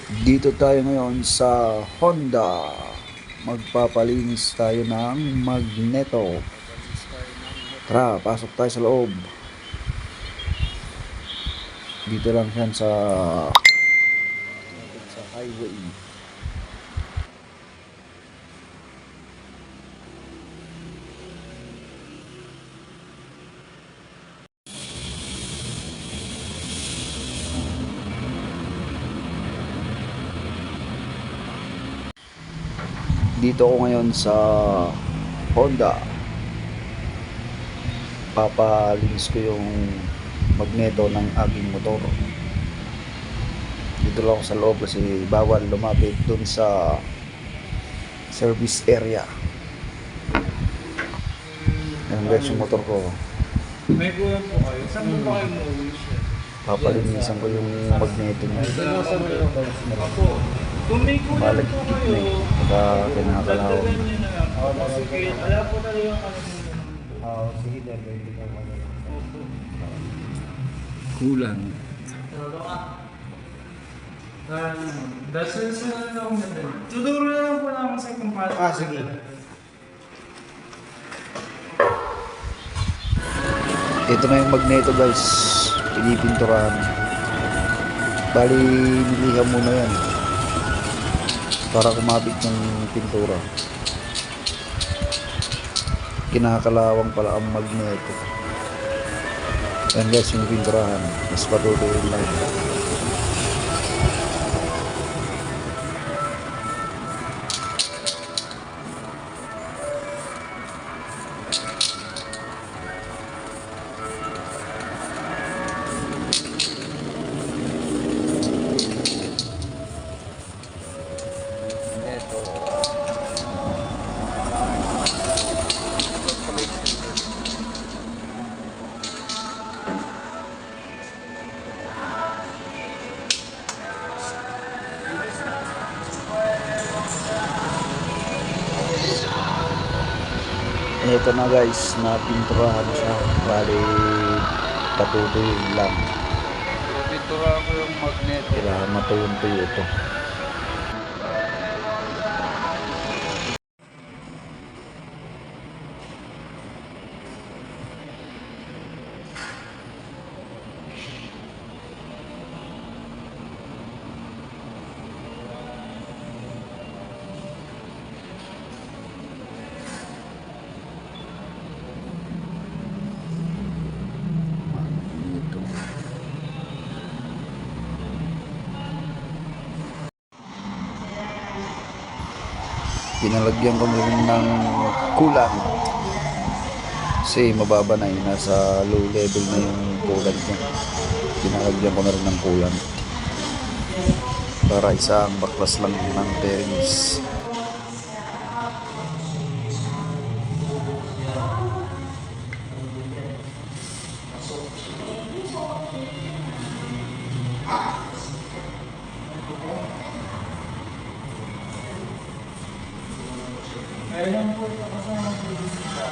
Dito tayo ngayon sa Honda. Magpapalinis tayo ng magneto. Tara, pasok tayo sa loob. Dito lang yan sa highway. Dito ako ngayon sa Honda. Papalinis ko yung magneto ng aking motor. Dito lang ako sa loob kasi bawal lumapit dun sa service area. Yan guys yung motor ko. May kulang po kayo. Saan po ba kayo mo-wish? Papalinisan ko yung magneto niya. Ako. Kung may kulang Malagkit po na kayo, baka kinakalaw. dagdagan nyo na lang. Sige, wala po talaga kami. Sige, hindi ka Kulang. Dasal sa lang natin. Tuturo na lang po namin sa kung paano. sige. Ito na yung magneto guys. Pinipinturahan. Bali, niliham muna yan. Para kumapit ng pintura. Kinakalawang pala ang magneto. Yan guys, yung pinturahan. Mas patutuin lang. Ito na guys, napinturahan siya. Bali, patutuyin lang. Pintura ko yung magneto. Kailangan matuyong-tuyo ito. Pinalagyan ko rin ng kulang kasi mababa na yun, nasa low level na yung kulang niya. Pinalagyan ko na rin ng kulang para isang baklas lang ng bearings. Kailan po ito kasama po sa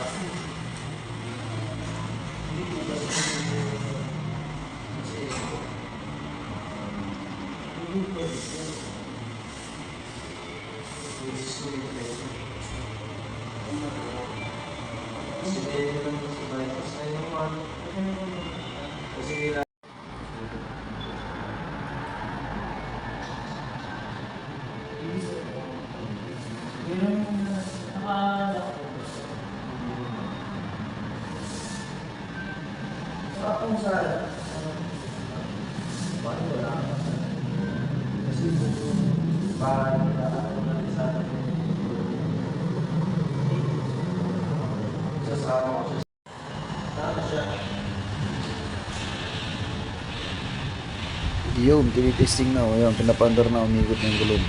Yun, tinitesting na. Yun, pinapandar na, umikot ng gulong.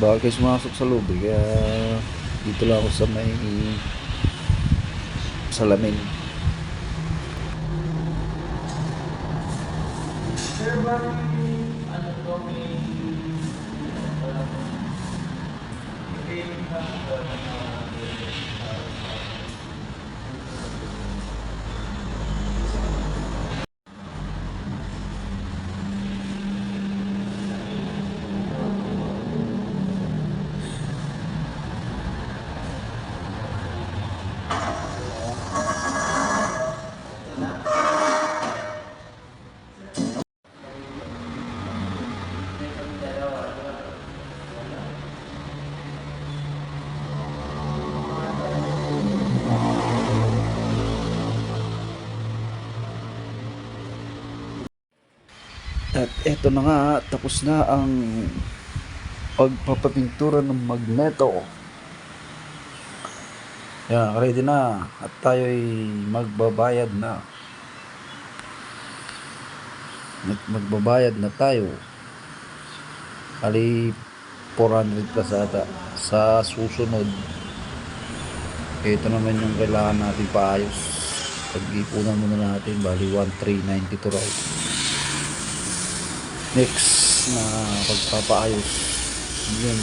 Baka kayo sumasok sa loob kaya dito lang ako sa may salamin. Sir, ba ano to may At eto na nga, tapos na ang pagpapapintura ng magneto. Yan, ready na. At tayo'y magbabayad na. Magbabayad na tayo. Ali 400 plus ata. Sa susunod, ito naman yung kailangan natin paayos. Pag-ipunan muna natin, bali 1,392 raw. Next na pagpapaayos, yun,